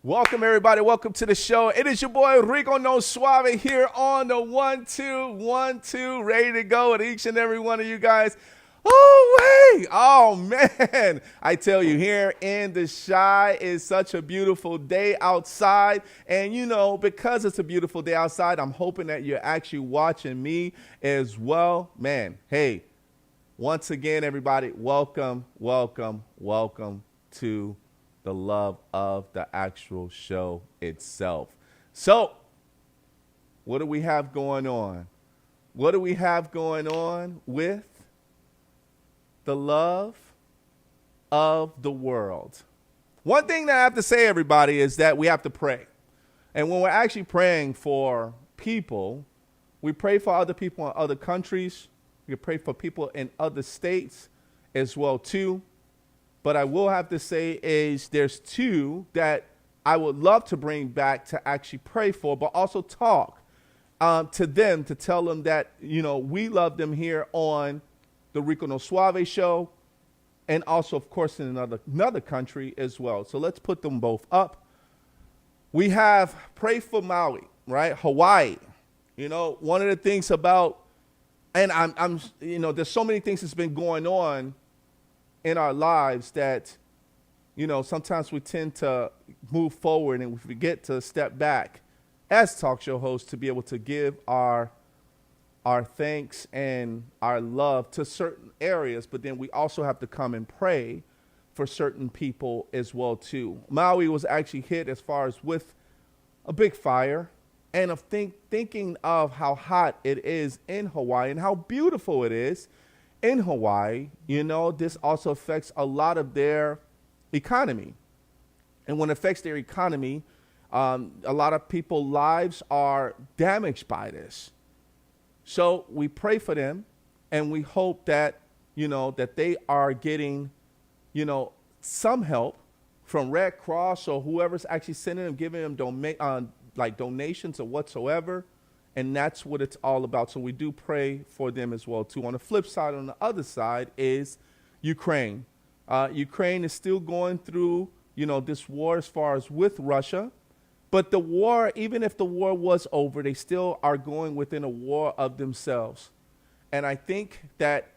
Welcome, everybody. Welcome to the show. It is your boy, Rico No Suave, here on the 1, 2, 1, 2, ready to go with each and every one of you guys. Oh, man. I tell you, here in the Chi is such a beautiful day outside. And, you know, because it's a beautiful day outside, I'm hoping that you're actually watching me as well. Man, hey, once again, everybody, welcome to the love of the actual show itself. So, what do we have going on? What do we have going on with the love of the world? One thing that I have to say, everybody, is that we have to pray. And when we're actually praying for people, we pray for other people in other countries. We pray for people in other states as well, too. But I will have to say is there's two that I would love to bring back to actually pray for, but also talk to them to tell them that, you know, we love them here on the Rico No Suave show, and also, of course, in another country as well. So let's put them both up. We have Pray for Maui, right? Hawaii. You know, one of the things about, and I'm you know, there's so many things that's been going on in our lives that, you know, sometimes we tend to move forward and we forget to step back as talk show hosts to be able to give our thanks and our love to certain areas, but then we also have to come and pray for certain people as well too. Maui was actually hit as far as with a big fire, and of thinking of how hot it is in Hawaii and how beautiful it is in Hawaii, you know, this also affects a lot of their economy. And when it affects their economy, a lot of people's lives are damaged by this. So we pray for them, and we hope that, you know, that they are getting, you know, some help from Red Cross or whoever's actually sending them, giving them donations or whatsoever. And that's what it's all about. So we do pray for them as well, too. On the flip side, on the other side, is Ukraine. Ukraine is still going through, you know, this war as far as with Russia. But the war, even if the war was over, they still are going within a war of themselves. And I think that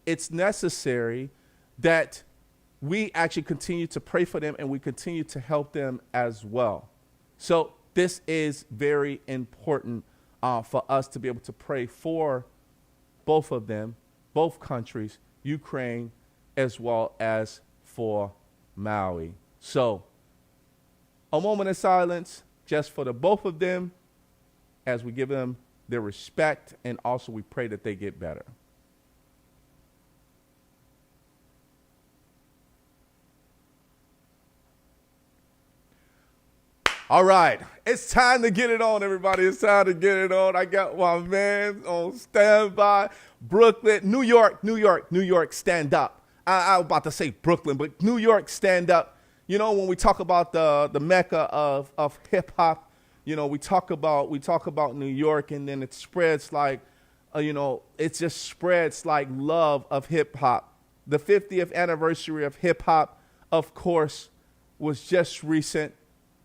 it's necessary that we actually continue to pray for them and we continue to help them as well. So this is very important for us to be able to pray for both of them, both countries, Ukraine, as well as for Maui. So a moment of silence just for the both of them as we give them their respect, and also we pray that they get better. All right, it's time to get it on, everybody. It's time to get it on. I got my man on standby. Brooklyn, New York, stand up. I was about to say Brooklyn, but New York, stand up. You know, when we talk about the mecca of hip hop, you know, we talk about New York, and then it spreads like, you know, it just spreads like love of hip hop. The 50th anniversary of hip hop, of course, was just recent,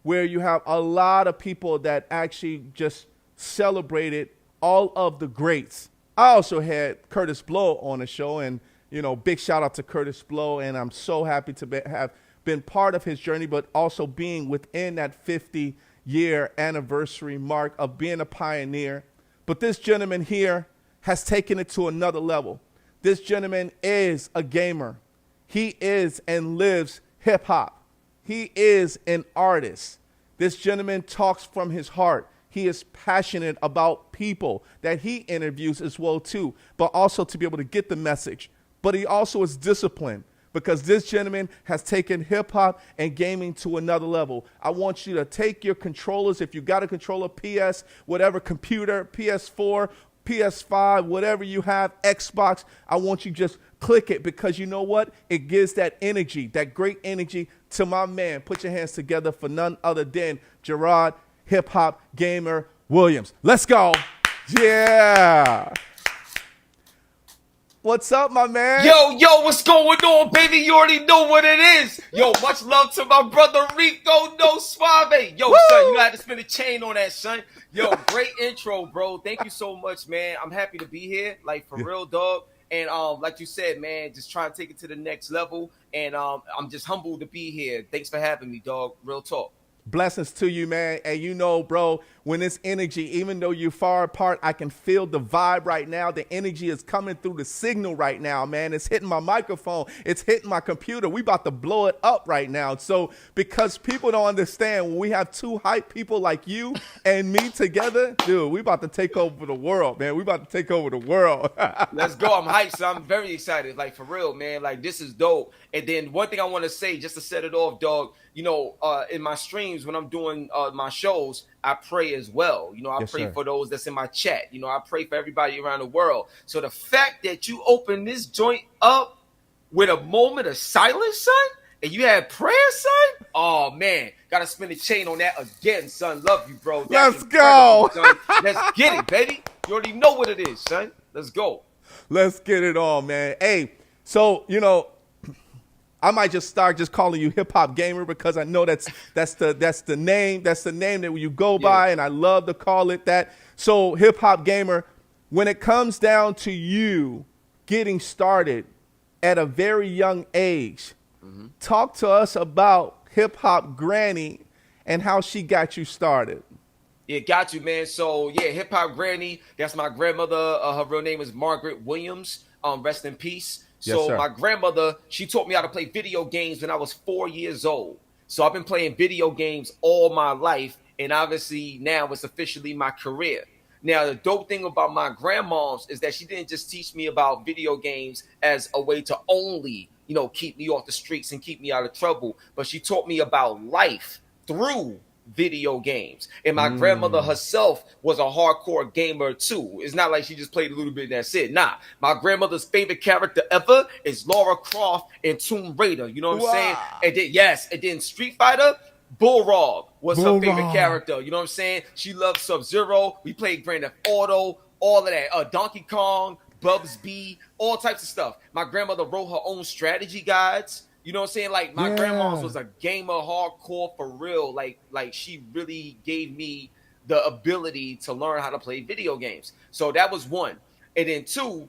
where you have a lot of people that actually just celebrated all of the greats. I also had Curtis Blow on the show, and, you know, big shout out to Curtis Blow, and I'm so happy to have been part of his journey, but also being within that 50-year anniversary mark of being a pioneer. But this gentleman here has taken it to another level. This gentleman is a gamer. He is and lives hip hop. He is an artist. This gentleman talks from his heart. He is passionate about people that he interviews as well too, but also to be able to get the message. But he also is disciplined, because this gentleman has taken hip hop and gaming to another level. I want you to take your controllers, if you got a controller, PS, whatever, computer, PS4, PS5, whatever you have, Xbox, I want you just click it, because you know what? It gives that energy, that great energy to my man. Put your hands together for none other than Gerard, HipHopGamer Williams. Let's go. Yeah. What's up, my man? Yo, what's going on, baby? You already know what it is. Yo, much love to my brother Rico, no suave. Yo, son, you know I had to spin a chain on that, son. Yo, great intro, bro. Thank you so much, man. I'm happy to be here, like for real, dog. And like you said, man, just trying to take it to the next level. And I'm just humbled to be here. Thanks for having me, dog. Real talk. Blessings to you, man. And you know, bro, when this energy, even though you're far apart, I can feel the vibe right now. The energy is coming through the signal right now, man. It's hitting my microphone. It's hitting my computer. We about to blow it up right now. So because people don't understand, when we have two hype people like you and me together, dude, we about to take over the world, man. We about to take over the world. Let's go. I'm hyped. So I'm very excited. Like, for real, man. Like, this is dope. And then one thing I want to say, just to set it off, dog, you know, in my streams, when I'm doing my shows, I pray as well. You know, I pray for those that's in my chat. You know, I pray for everybody around the world. So the fact that you open this joint up with a moment of silence, son, and you had prayer, son, oh, man. Got to spin the chain on that again, son. Love you, bro. Let's go. Son. Let's get it, baby. You already know what it is, son. Let's go. Let's get it on, man. Hey, so, you know, I might just start just calling you HipHopGamer because I know that's the name that you go by, and I love to call it that. So HipHopGamer, when it comes down to you getting started at a very young age, talk to us about Hip Hop Granny and how she got you started. Yeah, got you, man. So yeah, Hip Hop Granny, that's my grandmother. Her real name is Margaret Williams. Rest in peace. So Yes, my grandmother, she taught me how to play video games when I was 4 years old. So I've been playing video games all my life, and obviously now it's officially my career. Now, the dope thing about my grandmoms is that she didn't just teach me about video games as a way to only, you know, keep me off the streets and keep me out of trouble, but she taught me about life through video games. And my grandmother herself was a hardcore gamer too. It's not like she just played a little bit and that's it. Nah, my grandmother's favorite character ever is Lara Croft in Tomb Raider. You know what I'm saying? And then, and then Street Fighter, Bullrog was her favorite character. You know what I'm saying? She loved Sub-Zero. We played Grand Theft Auto, all of that. Donkey Kong, Bubs B, all types of stuff. My grandmother wrote her own strategy guides. You know what I'm saying? Like, my grandma's was a gamer hardcore for real. Like she really gave me the ability to learn how to play video games. So that was one. And then two,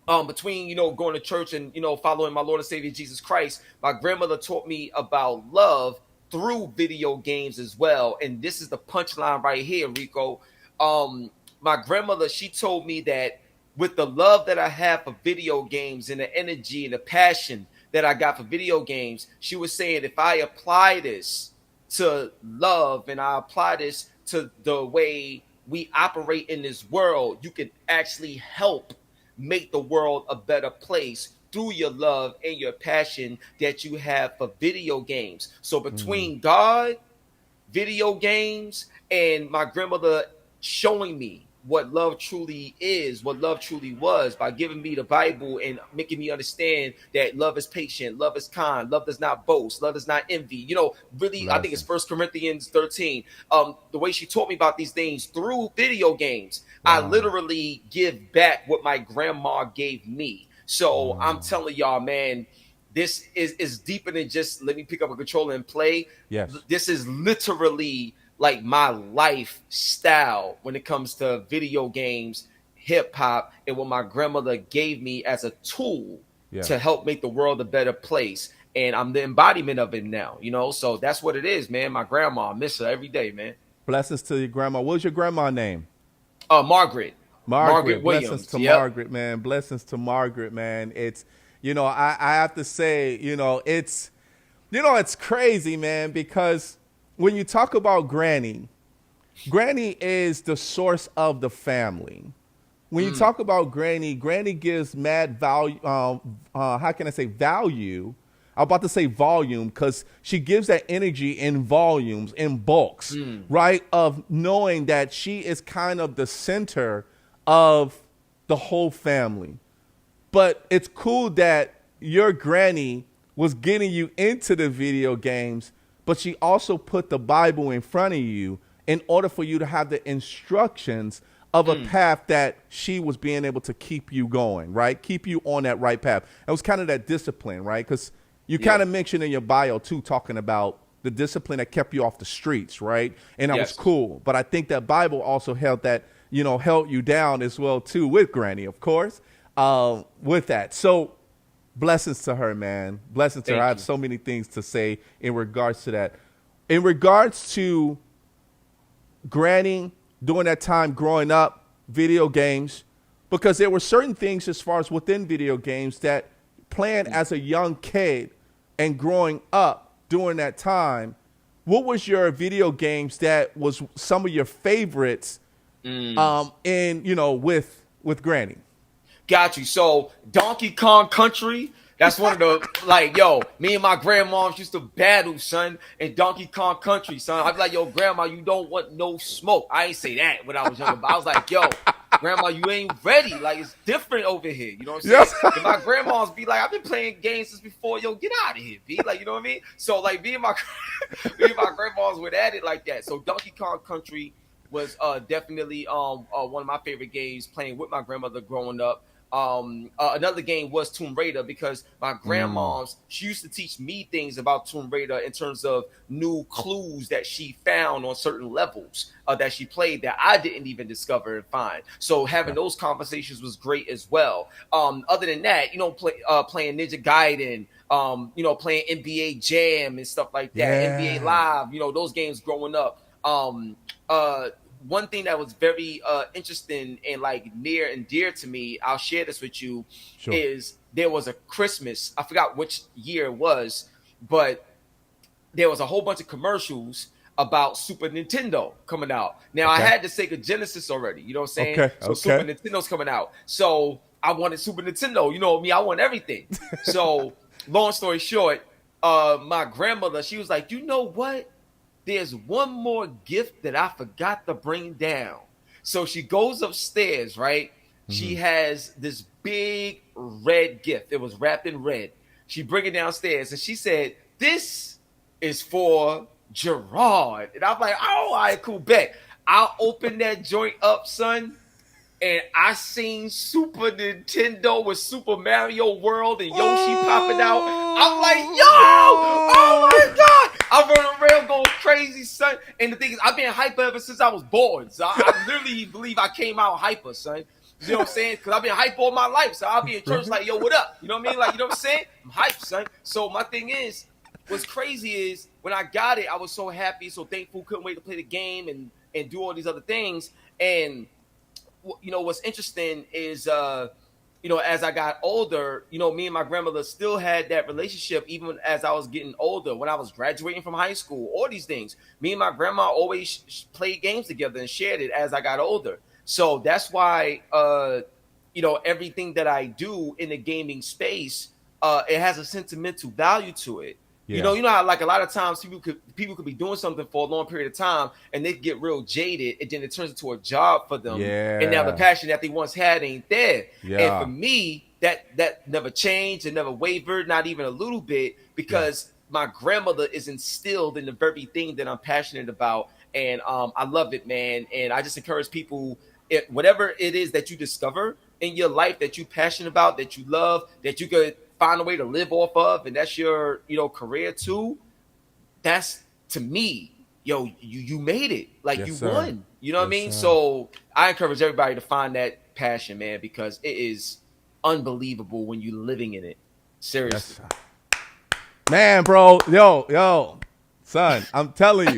between, you know, going to church and, you know, following my Lord and Savior Jesus Christ, my grandmother taught me about love through video games as well. And this is the punchline right here, Rico. My grandmother, she told me that with the love that I have for video games and the energy and the passion that I got for video games, she was saying if I apply this to love and I apply this to the way we operate in this world, you can actually help make the world a better place through your love and your passion that you have for video games. So between God, video games, and my grandmother showing me what love truly is, what love truly was, by giving me the Bible and making me understand that love is patient, love is kind, love does not boast, love does not envy. You know, really, I think it's 1 Corinthians 13. The way she taught me about these things through video games, I literally give back what my grandma gave me. So I'm telling y'all, man, this is deeper than just let me pick up a controller and play. Yes. This is literally like my lifestyle when it comes to video games, hip hop, and what my grandmother gave me as a tool to help make the world a better place. And I'm the embodiment of it now, you know? So that's what it is, man. My grandma, I miss her every day, man. Blessings to your grandma. What's your grandma name? Margaret. Margaret Williams. Blessings to Margaret, man. Blessings to Margaret, man. It's, you know, I have to say, it's crazy, man, because when you talk about Granny is the source of the family. When you talk about Granny gives mad value. How can I say value? I'm about to say volume because she gives that energy in volumes, in bulks, right? Of knowing that she is kind of the center of the whole family. But it's cool that your granny was getting you into the video games, but she also put the Bible in front of you in order for you to have the instructions of a path that she was being able to keep you going, right? Keep you on that right path. It was kind of that discipline, right? Because you kind of mentioned in your bio too, talking about the discipline that kept you off the streets, right? And that was cool. But I think that Bible also held that, held you down as well too, with Granny, of course, with that. So blessings to her, man. Blessings to her. I have so many things to say in regards to that. In regards to Granny during that time growing up, video games, because there were certain things as far as within video games that playing as a young kid and growing up during that time, what was your video games that was some of your favorites with Granny? Got you. So Donkey Kong Country, that's one of the, me and my grandmoms used to battle, son, in Donkey Kong Country, son. I'd be like, yo, grandma, you don't want no smoke. I ain't say that when I was younger, but I was like, yo, grandma, you ain't ready. Like, it's different over here. You know what I'm saying? And my grandmas be like, I've been playing games since before. Yo, get out of here, B. Like, you know what I mean? So, like, me and my grandmas would at it like that. So Donkey Kong Country was definitely one of my favorite games, playing with my grandmother growing up. Another game was Tomb Raider, because my grandma's, she used to teach me things about Tomb Raider in terms of new clues that she found on certain levels that she played that I didn't even discover and find. So having those conversations was great as well. Other than that, playing Ninja Gaiden, playing NBA Jam and stuff like that, NBA Live, those games growing up. One thing that was very interesting and like near and dear to me, I'll share this with you, is there was a Christmas, I forgot which year it was, but there was a whole bunch of commercials about Super Nintendo coming out. Now, I had the Sega Genesis already, you know what I'm saying? So Super Nintendo's coming out. So I wanted Super Nintendo. You know me, I want everything. So long story short, my grandmother, she was like, you know what? There's one more gift that I forgot to bring down. So she goes upstairs, right? She has this big red gift. It was wrapped in red. She bring it downstairs and she said, this is for Gerard. And I'm like, oh, all right, cool, bet. I'll open that joint up, son. And I seen Super Nintendo with Super Mario World and Yoshi popping out. I'm like, yo, oh my God. I'm running around going crazy, son. And the thing is, I've been hyper ever since I was born. So I literally believe I came out hyper, son. You know what I'm saying? Because I've been hyper all my life. So I'll be in church like, yo, what up? You know what I mean? Like, you know what I'm saying? I'm hyped, son. So my thing is, what's crazy is when I got it, I was so happy, so thankful, couldn't wait to play the game and do all these other things. And what's interesting is, as I got older, me and my grandmother still had that relationship even as I was getting older. When I was graduating from high school, all these things, me and my grandma always played games together and shared it as I got older. So that's why, everything that I do in the gaming space, it has a sentimental value to it. Yeah. You know how like a lot of times people could be doing something for a long period of time and they get real jaded and then it turns into a job for them. Yeah. And now the passion that they once had ain't there. Yeah. And for me, that never changed and never wavered, not even a little bit, because my grandmother is instilled in the very thing that I'm passionate about. And I love it, man. And I just encourage people, whatever it is that you discover in your life that you're passionate about, that you love, that you could find a way to live off of, and that's your, career too. That's, to me, you made it. Like, you won. You know what I mean? Sir. So I encourage everybody to find that passion, man, because it is unbelievable when you're living in it. Seriously. Man, bro, yo, son, I'm telling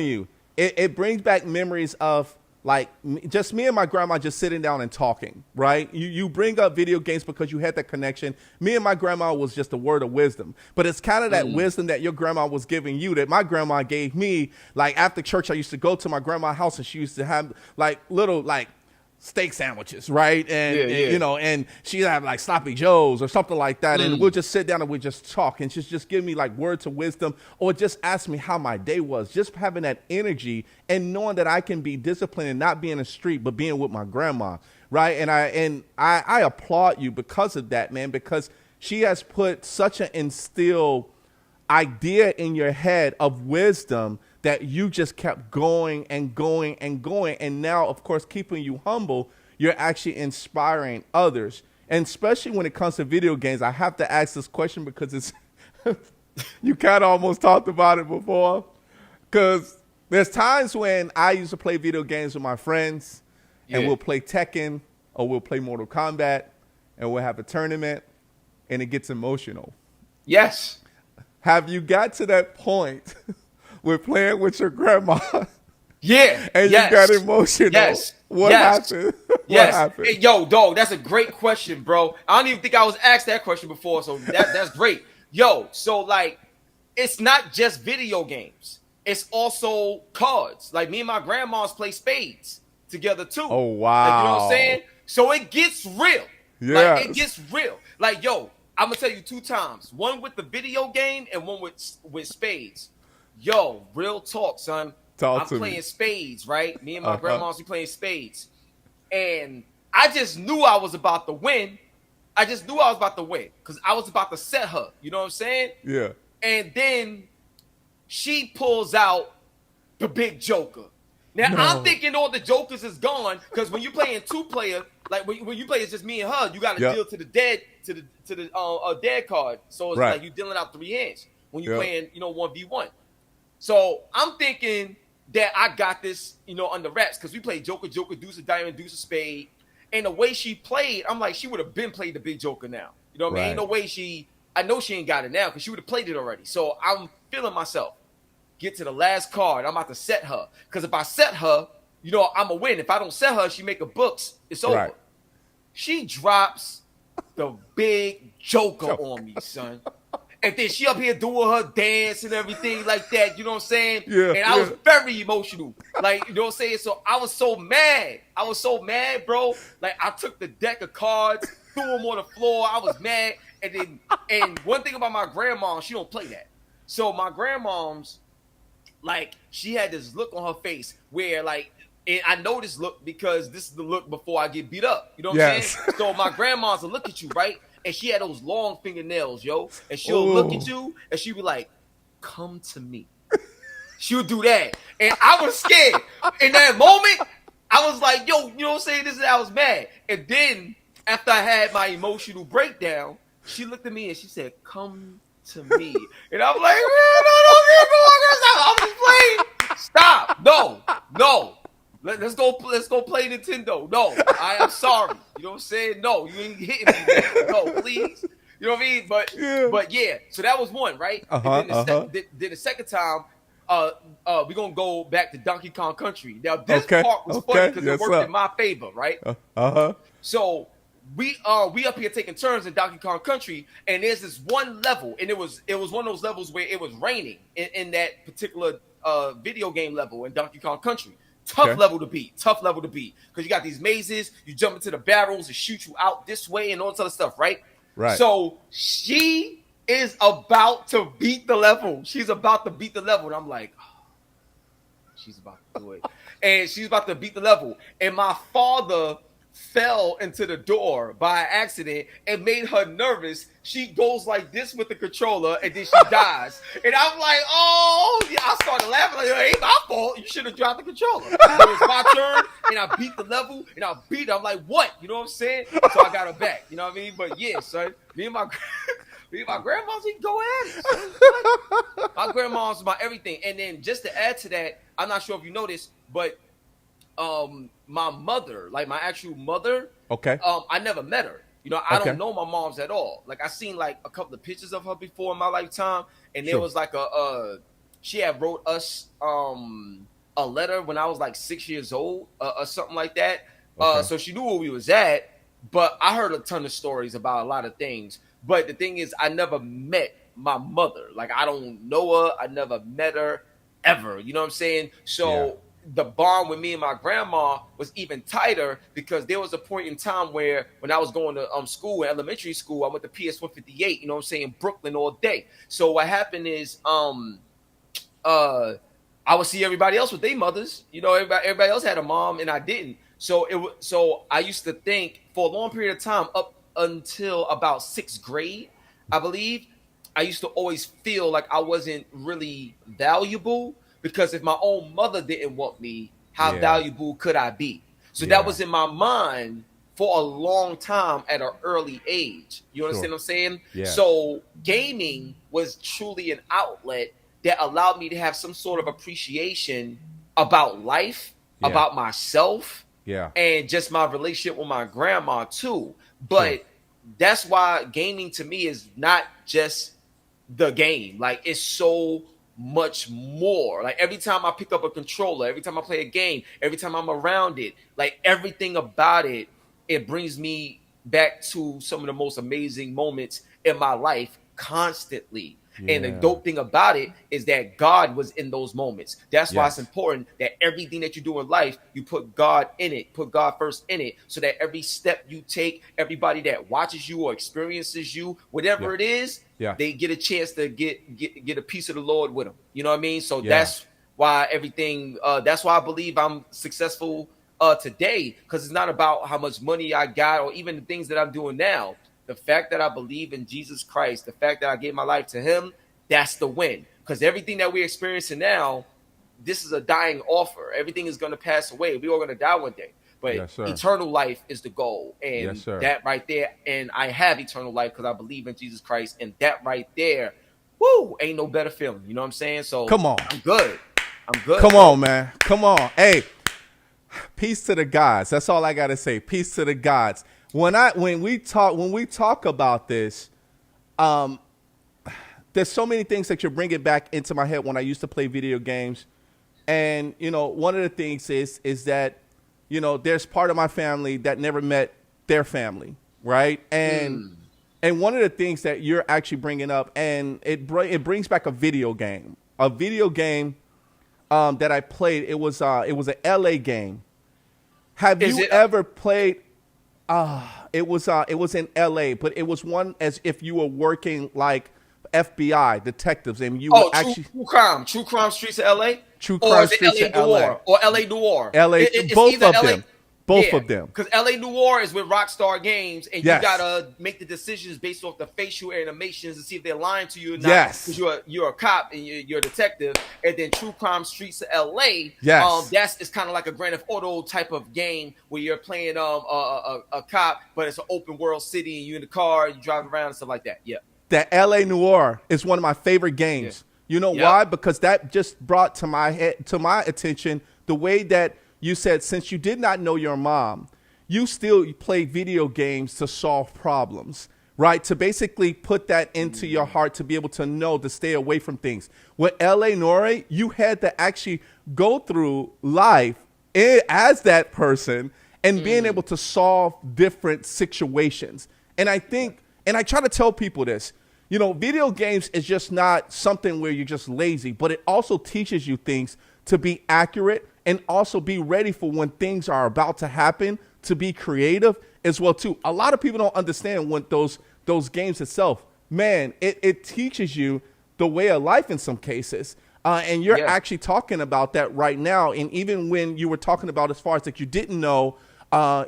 you, it brings back memories of, like, just me and my grandma just sitting down and talking, right? You bring up video games because you had that connection. Me and my grandma was just a word of wisdom. But it's kind of that wisdom that your grandma was giving you that my grandma gave me. Like, after church, I used to go to my grandma's house and she used to have, like, little, like, steak sandwiches, right? And and she'd have like sloppy joes or something like that. And we'll just sit down and we'll just talk. And she'd just give me like words of wisdom or just ask me how my day was. Just having that energy and knowing that I can be disciplined and not being in the street, but being with my grandma, right? And I applaud you because of that, man, because she has put such an instilled idea in your head of wisdom that you just kept going and going and going. And now, of course, keeping you humble, you're actually inspiring others. And especially when it comes to video games, I have to ask this question because it's you kind of almost talked about it before. Because there's times when I used to play video games with my friends, and we'll play Tekken or we'll play Mortal Kombat, and we'll have a tournament, and it gets emotional. Yes. Have you got to that point with playing with your grandma? Yeah. And you got emotional? Yes. What happened? Yes. What happened? Hey, yo, dog, that's a great question, bro. I don't even think I was asked that question before, so that's great. Yo, so like, it's not just video games. It's also cards. Like me and my grandmas play spades together too. Oh, wow. Like, you know what I'm saying? So it gets real. Yes. Like it gets real. Like, yo, I'm gonna tell you 2 times. One with the video game and one with spades. Yo, real talk, son. I'm playing spades, right? Me and my grandmas be playing spades. And I just knew I was about to win. Because I was about to set her. You know what I'm saying? Yeah. And then she pulls out the big joker. Now, I'm thinking all the jokers is gone because when you're playing 2-player, like when you play it's just me and her, you got to deal to the dead dead card. So it's like you dealing out 3 hands when you're playing, 1v1. So I'm thinking that I got this, under wraps because we played Joker, Deuce of Diamond, Deuce of Spade. And the way she played, I'm like, she would have been played the big joker now. You know what I mean? Ain't no way I know she ain't got it now because she would have played it already. So I'm feeling myself. Get to the last card. I'm about to set her. Because if I set her, I'm going to win. If I don't set her, she make a books. It's over. Right. She drops the big joker on me, son. And then she up here doing her dance and everything like that. You know what I'm saying? Yeah. And I was very emotional. Like, you know what I'm saying? So I was so mad. Bro. Like, I took the deck of cards, threw them on the floor. I was mad. And one thing about my grandma, she don't play that. So my grandmom's, like, she had this look on her face where, like, and I know this look because this is the look before I get beat up. You know what I'm saying? So my grandma's will look at you, right? And she had those long fingernails, yo. And she'll look at you and she'll be like, come to me. She'll do that. And I was scared. In that moment, I was like, yo, you know what I'm saying? I was mad. And then after I had my emotional breakdown, she looked at me and she said, come to me. And I'm like, no, I'm just playing. Stop. No. Let's go play Nintendo. No, I am sorry. You know what I'm saying? No, you ain't hitting me, man. No, please. You know what I mean? But yeah. So that was one, right? And then the second time, we're gonna go back to Donkey Kong Country. Now this part was funny because it worked in my favor, right? So we up here taking turns in Donkey Kong Country, and there's this one level, and it was one of those levels where it was raining in that particular video game level in Donkey Kong Country. Tough level to beat because you got these mazes, you jump into the barrels and shoot you out this way and all this other stuff, right? So she is about to beat the level. And I'm like, oh, she's about to do it. And she's about to beat the level. And my father fell into the door by accident and made her nervous. She goes like this with the controller and then she dies. And I'm like, oh, yeah. I started laughing like, it ain't my fault. You should have dropped the controller. So it was my turn and I beat the level and I beat her. I'm like, what? You know what I'm saying? So I got her back. You know what I mean? But yeah, son, me and my grandmas, we can go at it. Son. My grandma's my everything. And then just to add to that, I'm not sure if you noticed, but my mother, like my actual mother, I never met her. I don't know my mom's at all. Like I seen like a couple of pictures of her before in my lifetime, and there was like she had wrote us a letter when I was like 6 years old or something like that. So she knew where we was at, but I heard a ton of stories about a lot of things. But the thing is, I never met my mother. Like I don't know her. I never met her ever. You know what I'm saying? So the bond with me and my grandma was even tighter because there was a point in time where when I was going to school, elementary school, I went to PS 158, you know what I'm saying, Brooklyn all day. So what happened is I would see everybody else with their mothers. Everybody else had a mom and I didn't. So I used to think for a long period of time, up until about 6th grade, I believe, I used to always feel like I wasn't really valuable because if my own mother didn't want me, how Yeah. valuable could I be? So that Yeah. was in my mind for a long time at an early age. You Sure. understand what I'm saying? Yes. So gaming was truly an outlet that allowed me to have some sort of appreciation about life, Yeah. about myself, Yeah. and just my relationship with my grandma too. Sure. But that's why gaming to me is not just the game. Like, it's so much more. Like, every time I pick up a controller, every time I play a game, every time I'm around it, like, everything about it, it brings me back to some of the most amazing moments in my life constantly. And the Yeah. dope thing about it is that God was in those moments. That's why it's Yes. important that everything that you do in life, you put God in it, put God first in it, so that every step you take, everybody that watches you or experiences you, whatever Yeah. it is, Yeah. they get a chance to get a piece of the Lord with them. You know what I mean? So Yeah. that's why everything. That's why I believe I'm successful today, because it's not about how much money I got or even the things that I'm doing now. The fact that I believe in Jesus Christ, the fact that I gave my life to Him, that's the win. Because everything that we're experiencing now, this is a dying offer. Everything is going to pass away. We're all going to die one day. But Yes, sir. eternal life is the goal. Yes, And sir. that right there, and I have eternal life because I believe in Jesus Christ. And that right there, woo, ain't no better feeling. You know what I'm saying? So Come on. I'm good. I'm good. Come bro. on, man. Come on. Hey, peace to the gods. That's all I gotta say. Peace to the gods. When we talk about this, there's so many things that you're bringing back into my head when I used to play video games, and one of the things is that there's part of my family that never met their family, right? And one of the things that you're actually bringing up, and it brings back a video game that I played. It was an LA game. Have Is you it- ever played? It was in LA, but it was one as if you were working like FBI detectives, and you Oh, were actually True Crime Streets of LA? True Or Crime is it Streets LA of LA. Noir? Or LA Noir? LA, It's both either of LA them. Both of them. Because LA Noir is with Rockstar Games, and Yes. you gotta make the decisions based off the facial animations to see if they're lying to you or not. Yes. Because you're a cop and you're a detective. And then True Crime Streets of LA, Yes. it's kind of like a Grand Theft Auto type of game where you're playing a cop, but it's an open world city, and you're in the car, you drive around and stuff like that. Yeah. That LA Noir is one of my favorite games. Yeah. You know Yep. why? Because that just brought to my attention the way that you said, since you did not know your mom, you still played video games to solve problems, right? To basically put that into your heart, to be able to know to stay away from things. With LA Noire, you had to actually go through life as that person and being able to solve different situations. And I think, and I try to tell people this, video games is just not something where you're just lazy, but it also teaches you things to be accurate and also be ready for when things are about to happen, to be creative as well too. A lot of people don't understand when those games itself, man, it teaches you the way of life in some cases. And you're actually talking about that right now. And even when you were talking about as far as that you didn't know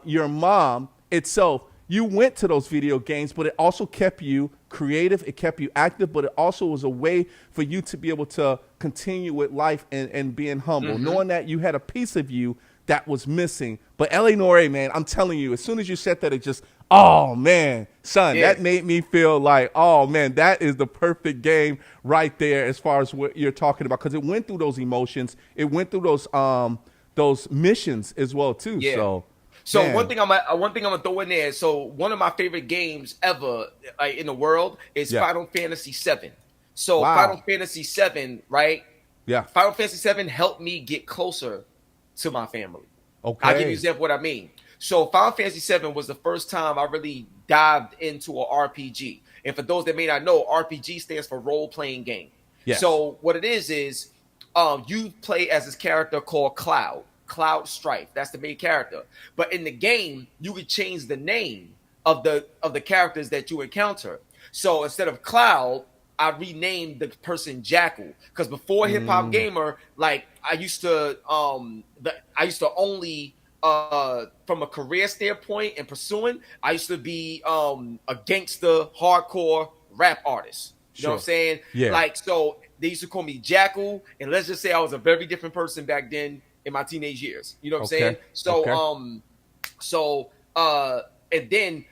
your mom itself, you went to those video games, but it also kept you creative. It kept you active, but it also was a way for you to be able to continue with life and being humble, knowing that you had a piece of you that was missing. But L.A. Noire, man, I'm telling you, as soon as you said that, it just, oh, man, son, that made me feel like, oh, man, that is the perfect game right there as far as what you're talking about, because it went through those emotions. It went through those missions as well, too. Yeah. So one thing I'm gonna throw in there. So one of my favorite games ever in the world is Final Fantasy VII. So Final Fantasy VII, right? Yeah. Final Fantasy VII helped me get closer to my family. Okay. I'll give you an example of what I mean. So Final Fantasy VII was the first time I really dived into an RPG. And for those that may not know, RPG stands for role-playing game. Yes. So what it is you play as this character called Cloud Strife. That's the main character. But in the game, you could change the name of the characters that you encounter. So instead of Cloud, I renamed the person Jackal, because before HipHopGamer, like I used to only from a career standpoint and pursuing, I used to be a gangster hardcore rap artist. You know what I'm saying? Yeah. Like, so they used to call me Jackal, and let's just say I was a very different person back then in my teenage years. You know what I'm saying? So and then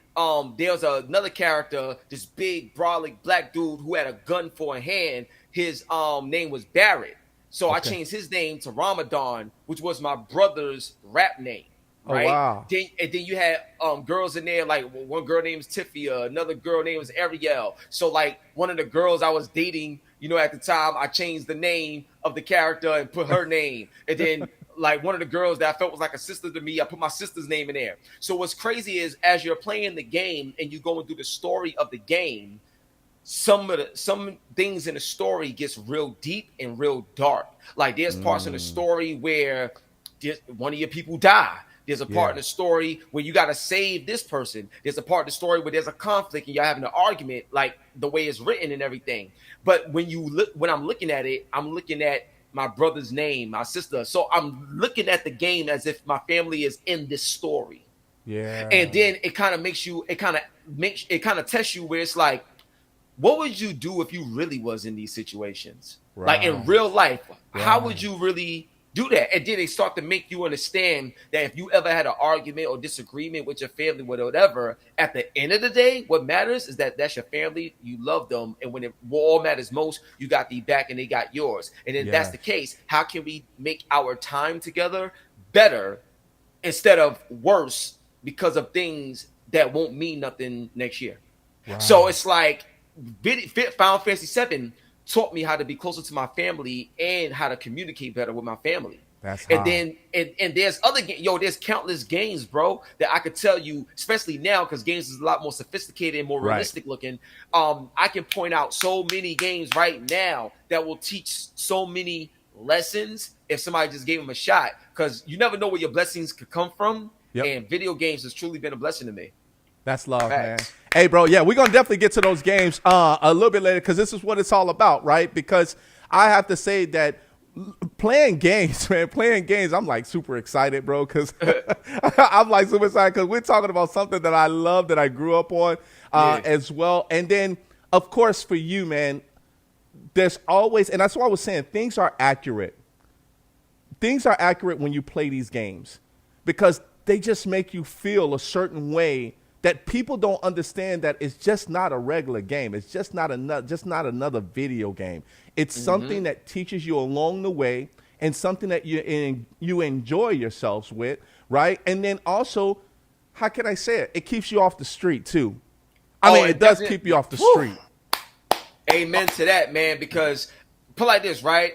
there's another character, this big brolic black dude who had a gun for a hand. His name was Barrett. So I changed his name to Ramadan, which was my brother's rap name. Right. Oh, wow. And then you had girls in there, like one girl named was Tifia, another girl name was Ariel. So like one of the girls I was dating, you know, at the time, I changed the name of the character and put her name. And then like one of the girls that I felt was like a sister to me, I put my sister's name in there. So what's crazy is as you're playing the game and you're going through the story of the game, some things in the story gets real deep and real dark. Like there's parts in the story where one of your people die. There's a part in the story where you got to save this person. There's a part of the story where there's a conflict and you're having an argument, like the way it's written and everything. But when I'm looking at it, I'm looking at my brother's name, my sister. So I'm looking at the game as if my family is in this story. Yeah. And then it kind of tests you where it's like, what would you do if you really was in these situations? Right. Like in real life, how would you really do that? And then they start to make you understand that if you ever had an argument or disagreement with your family, whatever, at the end of the day, what matters is that that's your family. You love them. And when it all matters most, you got the back and they got yours. And if that's the case, how can we make our time together better instead of worse because of things that won't mean nothing next year? Wow. So it's like Final Fantasy VII taught me how to be closer to my family and how to communicate better with my family. That's and then and there's other there's countless games, bro, that I could tell you, especially now because games is a lot more sophisticated and more realistic looking. I can point out so many games right now that will teach so many lessons if somebody just gave them a shot, because you never know where your blessings could come from. And video games has truly been a blessing to me. That's love, man. Hey, bro, yeah, we're going to definitely get to those games a little bit later because this is what it's all about, right? Because I have to say that playing games, I'm like super excited, bro, because I'm like super excited because we're talking about something that I love, that I grew up on as well. And then, of course, for you, man, there's always, and that's what I was saying, things are accurate. Things are accurate when you play these games because they just make you feel a certain way that people don't understand, that it's just not a regular game. It's just not another video game. It's something that teaches you along the way and something that you enjoy yourselves with, right? And then also, how can I say it? It keeps you off the street too. I mean, it does keep you off the street. Amen to that, man, because put like this, right?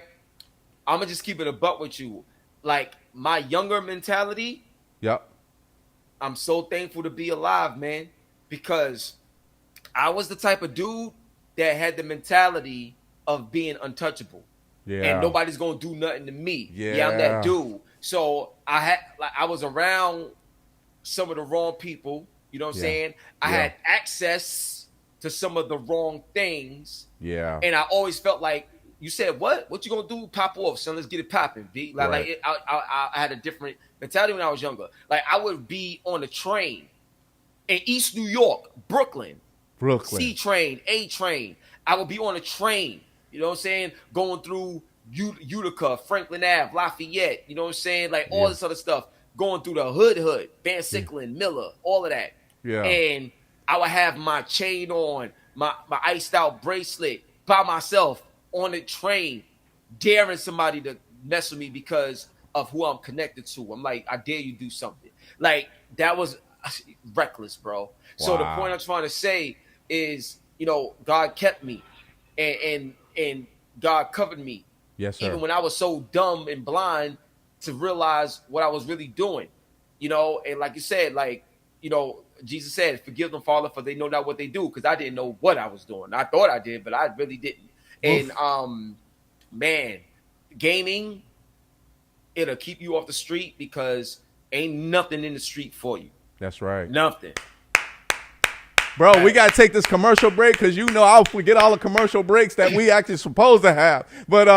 I'm going to just keep it a buck with you. Like my younger mentality. Yep. I'm so thankful to be alive, man, because I was the type of dude that had the mentality of being untouchable. And nobody's going to do nothing to me. I'm that dude. So I was around some of the wrong people, you know what I'm saying? I had access to some of the wrong things. And I always felt like, you said, what you gonna do? Pop off, son. Let's get it popping, B. I had a different mentality when I was younger. Like I would be on a train in East New York, Brooklyn, C train, A train. I would be on a train, you know what I'm saying, going through Utica, Franklin Ave, Lafayette, you know what I'm saying, like all this other stuff, going through the hood, Van Sicklen, Miller, all of that. And I would have my chain on, my iced out bracelet by myself on a train, daring somebody to mess with me because of who I'm connected to. I'm like, I dare you do something. Like, that was reckless, bro. So the point I'm trying to say is, you know, God kept me and God covered me. Yes, sir. Even when I was so dumb and blind to realize what I was really doing, you know, and like you said, like, you know, Jesus said, forgive them, Father, for they know not what they do, because I didn't know what I was doing. I thought I did, but I really didn't. And man, gaming, it'll keep you off the street because ain't nothing in the street for you. That's right. Nothing. Bro, we got to take this commercial break because, you know, I'll forget all the commercial breaks that we actually supposed to have. But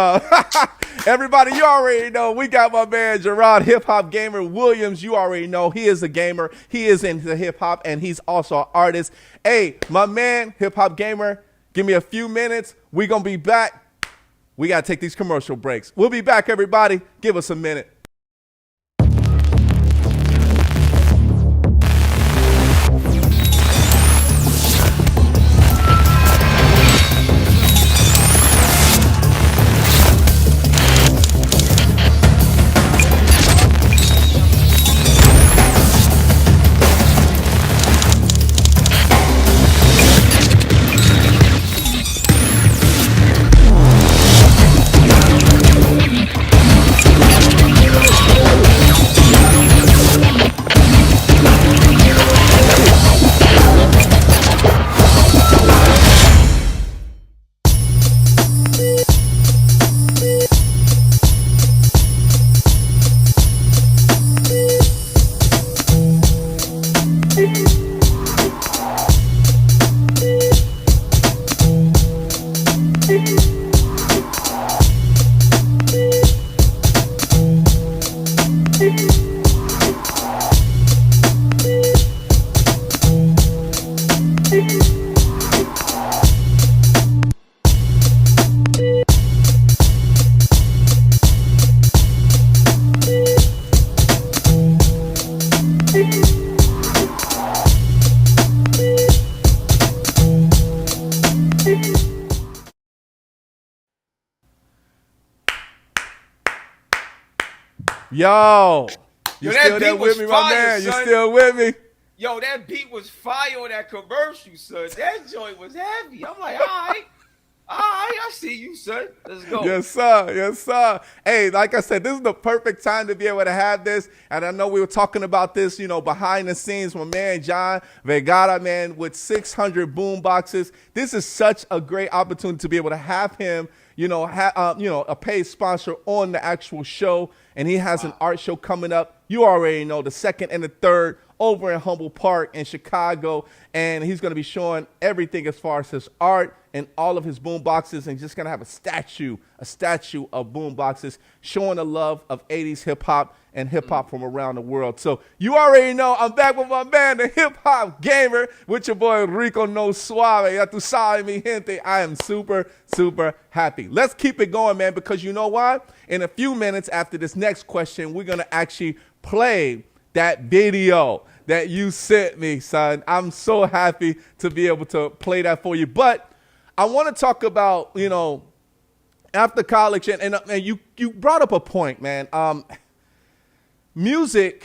everybody, you already know we got my man Gerard, HipHopGamer Williams. You already know he is a gamer. He is into hip-hop, and he's also an artist. Hey, my man, HipHopGamer, give me a few minutes. We're going to be back. We got to take these commercial breaks. We'll be back, everybody. Give us a minute. Yo, you still there with me, my man? You still with me? Yo, that beat was fire on that commercial, son. That joint was heavy. I'm like, all right, I see you, son. Let's go. Yes, sir. Yes, sir. Hey, like I said, this is the perfect time to be able to have this. And I know we were talking about this, behind the scenes. My man, John Vergara, man, with 600 boom boxes. This is such a great opportunity to be able to have him, a paid sponsor on the actual show. And he has an art show coming up. You already know, the 2nd and the 3rd over in Humboldt Park in Chicago. And he's going to be showing everything as far as his art and all of his boom boxes, and just going to have a statue of boom boxes showing the love of 80s hip hop and hip hop from around the world. So you already know I'm back with my man, the Hip Hop Gamer, with your boy Rico No Suave. Ya tu sabes, mi gente. I am super, super happy. Let's keep it going, man, because you know why? In a few minutes after this next question, we're going to actually play that video that you sent me, son. I'm so happy to be able to play that for you. But I want to talk about, after college, and you brought up a point, man. Music,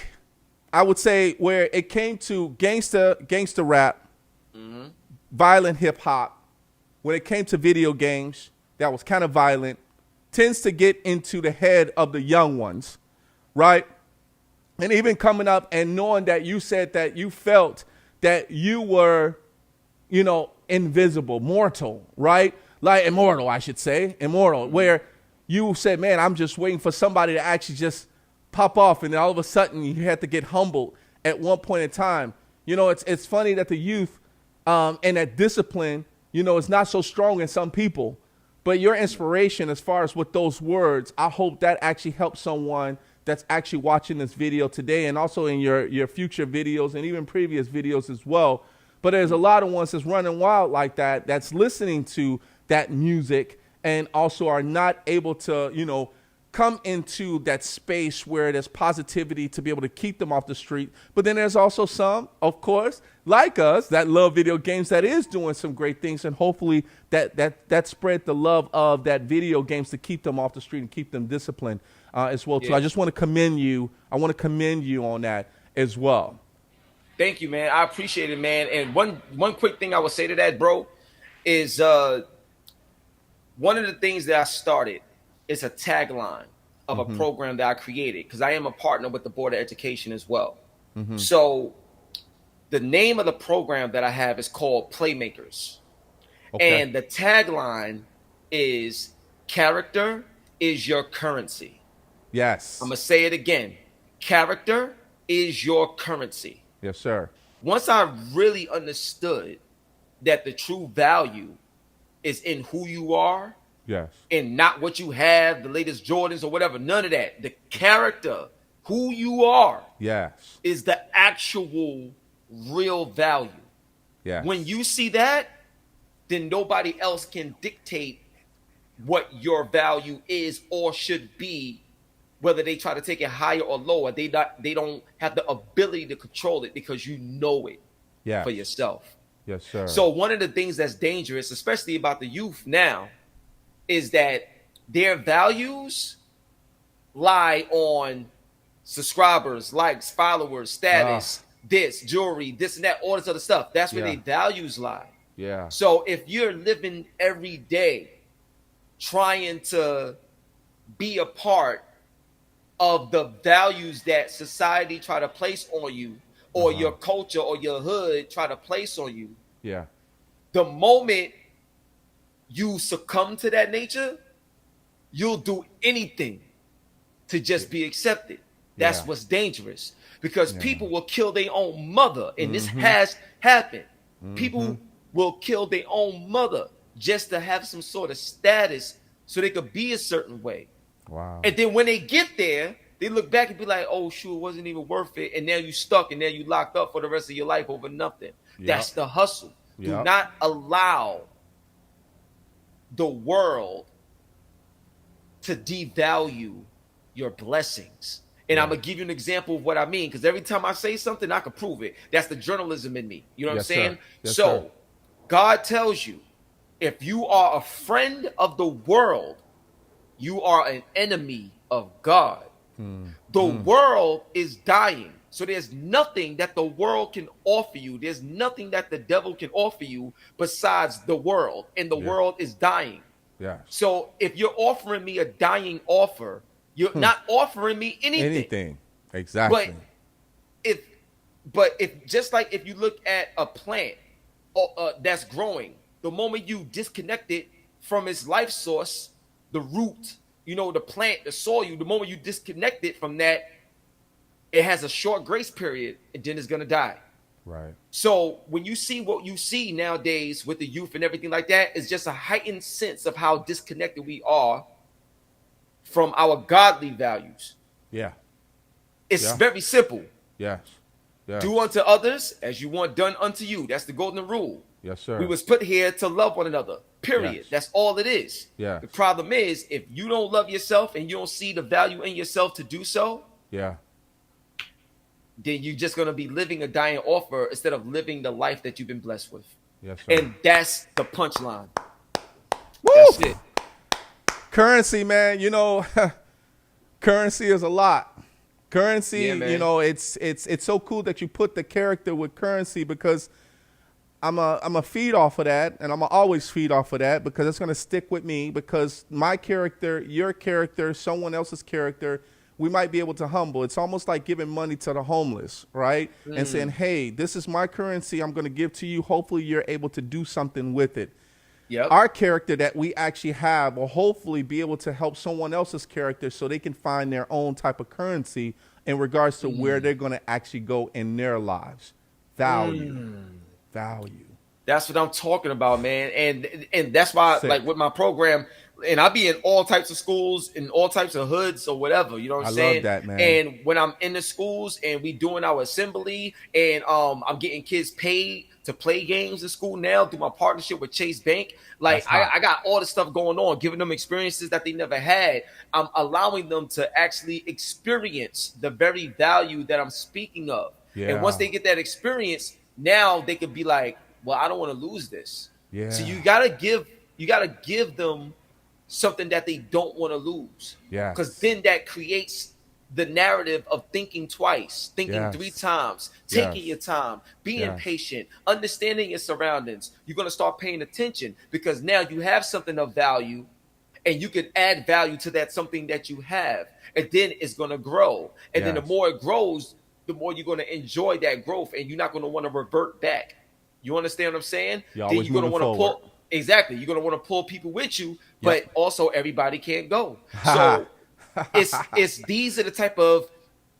I would say, where it came to gangster rap, violent hip hop, when it came to video games, that was kind of violent, tends to get into the head of the young ones, right? And even coming up and knowing that you said that you felt that you were, invisible, mortal, right? Like immortal, I should say, immortal, where you said, man, I'm just waiting for somebody to actually just pop off. And then all of a sudden you had to get humbled at one point in time. It's funny that the youth and that discipline, is not so strong in some people. But your inspiration as far as with those words, I hope that actually helps someone that's actually watching this video today, and also in your future videos and even previous videos as well. But there's a lot of ones that's running wild like that, that's listening to that music and also are not able to, come into that space where there's positivity to be able to keep them off the street. But then there's also some, of course, like us, that love video games, that is doing some great things, and hopefully that spread the love of that video games to keep them off the street and keep them disciplined as well. Yeah. So I just want to commend you. I want to commend you on that as well. Thank you, man. I appreciate it, man. And one quick thing I would say to that, bro, is one of the things that I started is a tagline of a program that I created, because I am a partner with the Board of Education as well. So the name of the program that I have is called Playmakers. Okay. And the tagline is character is your currency. Yes. I'm going to say it again. Character is your currency. Yes, sir. Once I really understood that the true value is in who you are, yes, and not what you have, the latest Jordans or whatever, none of that. The character, who you are, yes, is the actual real value. Yeah. When you see that, then nobody else can dictate what your value is or should be, whether they try to take it higher or lower. They don't have the ability to control it because you know it for yourself. Yes, sir. So one of the things that's dangerous, especially about the youth now, is that their values lie on subscribers, likes, followers, status, this, jewelry, this and that, all this other stuff. That's where their values lie. Yeah. So if you're living every day trying to be a part of the values that society try to place on you, or your culture or your hood try to place on you, the moment you succumb to that nature, you'll do anything to just be accepted. That's what's dangerous, because people will kill their own mother, and this has happened. People will kill their own mother just to have some sort of status so they could be a certain way. Wow. And then when they get there, they look back and be like, oh, shoot, it wasn't even worth it. And now you stuck, and now you locked up for the rest of your life over nothing. That's the hustle. Do not allow the world to devalue your blessings. And I'm going to give you an example of what I mean, because every time I say something, I can prove it. That's the journalism in me. You know what I'm saying? Yes, so sir. God tells you, if you are a friend of the world, you are an enemy of God. The world is dying. So there's nothing that the world can offer you. There's nothing that the devil can offer you besides the world. And the world is dying. Yeah. So if you're offering me a dying offer, you're not offering me anything. Exactly. But if just like if you look at a plant that's growing, the moment you disconnect it from its life source, the root, the plant, the soil, the moment you disconnect it from that, it has a short grace period, and then it's going to die. Right. So when you see what you see nowadays with the youth and everything like that, it's just a heightened sense of how disconnected we are from our godly values. Yeah. It's very simple. Yes. Do unto others as you want done unto you. That's the golden rule. Yes, sir. We was put here to love one another. Period. Yes. That's all it is. Yeah. The problem is, if you don't love yourself and you don't see the value in yourself to do so, then you're just going to be living a dying offer instead of living the life that you've been blessed with. Yes, sir. And that's the punchline. Woo! That's it. Currency, man. Currency is a lot. Currency, it's so cool that you put the character with currency, because I'm a feed off of that, and I'm gonna always feed off of that, because it's gonna stick with me, because my character, your character, someone else's character, we might be able to humble. It's almost like giving money to the homeless, right? And saying, hey, this is my currency I'm gonna give to you. Hopefully you're able to do something with it. Yep. Our character that we actually have will hopefully be able to help someone else's character so they can find their own type of currency in regards to where they're going to actually go in their lives. Value. That's what I'm talking about, man. And that's why, like with my program, and I be in all types of schools, in all types of hoods or whatever, you know what I'm saying? I love that, man. And when I'm in the schools and we doing our assembly, and I'm getting kids paid to play games in school now through my partnership with Chase Bank. Like I got all this stuff going on, giving them experiences that they never had. I'm allowing them to actually experience the very value that I'm speaking of. Yeah. And once they get that experience, now they could be like, well, I don't want to lose this. Yeah. So you gotta give them something that they don't want to lose. Yeah. Because then that creates the narrative of thinking twice, thinking 3 times, taking your time, being patient, understanding your surroundings. You're going to start paying attention, because now you have something of value, and you can add value to that something that you have, and then it's going to grow. And then the more it grows, the more you're going to enjoy that growth, and you're not going to want to revert back. You understand what I'm saying? You're always moving forward. Exactly. You're going to want to pull people with you, but also everybody can't go. So it's these are the type of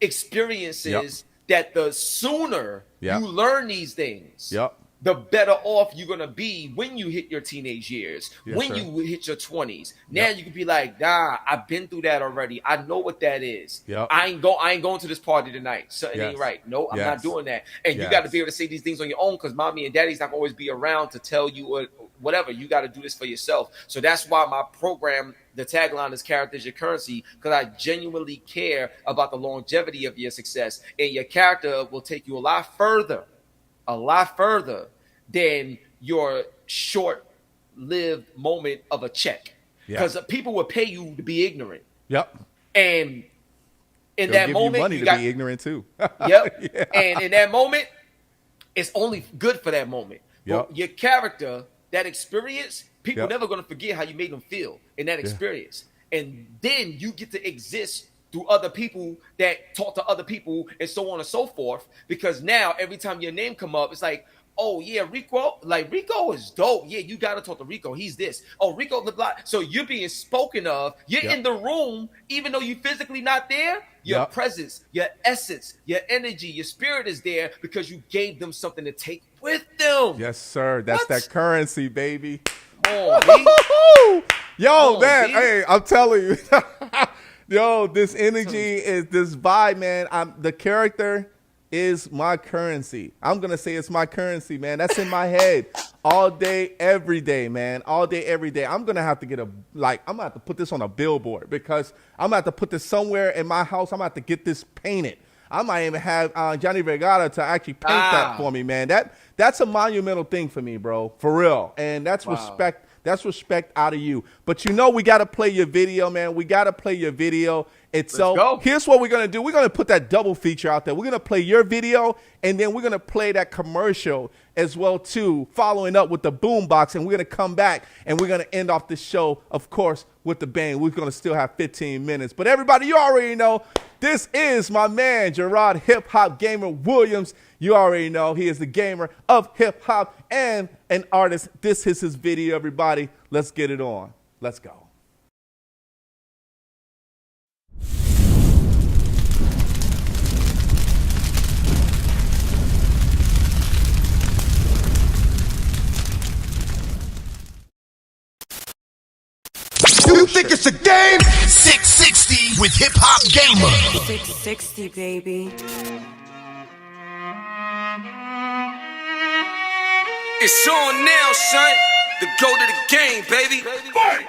experiences that the sooner you learn these things, the better off you're going to be when you hit your teenage years, when you hit your 20s. Now you can be like, nah, I've been through that already. I know what that is. I ain't going to this party tonight. Something ain't right. No, I'm not doing that. And you got to be able to say these things on your own, because mommy and daddy's not going to always be around to tell you whatever. You got to do this for yourself. So that's why my program, the tagline is character is your currency, because I genuinely care about the longevity of your success. And your character will take you a lot further than your short-lived moment of a check. Because people will pay you to be ignorant. Yep. And in They'll that give moment, you money to be ignorant too. Yep. Yeah. And in that moment, it's only good for that moment. Yep. But your character, that experience, people Yep. are never going to forget how you made them feel in that experience. And then you get to exist through other people that talk to other people and so on and so forth. Because now every time your name come up, it's like, oh yeah, Rico, like Rico is dope. Yeah, you got to talk to Rico. He's this. Oh, Rico the block. So you're being spoken of. You're in the room, even though you're physically not there. Your presence, your essence, your energy, your spirit is there because you gave them something to take with them. Yes, sir. That's that currency, baby. Come on, B. Yo, man. Hey, I'm telling you. Yo, this energy is this vibe, man. The character is my currency. I'm going to say it's my currency, man. That's in my head all day, every day, man. All day, every day. I'm going to have to I'm going to have to put this on a billboard because I'm going to have to put this somewhere in my house. I'm going to have to get this painted. I might even have Johnny Vergara to actually paint that for me, man. That's a monumental thing for me, bro. For real. And that's respect. That's respect out of you. But we got to play your video, man. We got to play your video itself. Let's go. Here's what we're going to do. We're going to put that double feature out there. We're going to play your video, and then we're going to play that commercial as well, too, following up with the boombox. And we're going to come back, and we're going to end off the show, of course, with the bang. We're going to still have 15 minutes. But everybody, you already know, this is my man, Gerard HipHopGamer Williams. You already know he is the gamer of hip-hop and an artist. This is his video, everybody. Let's get it on. Let's go. You think it's a game? 660 with HipHopGamer. 660, baby. It's on now, son. The go to the game, baby. Fight!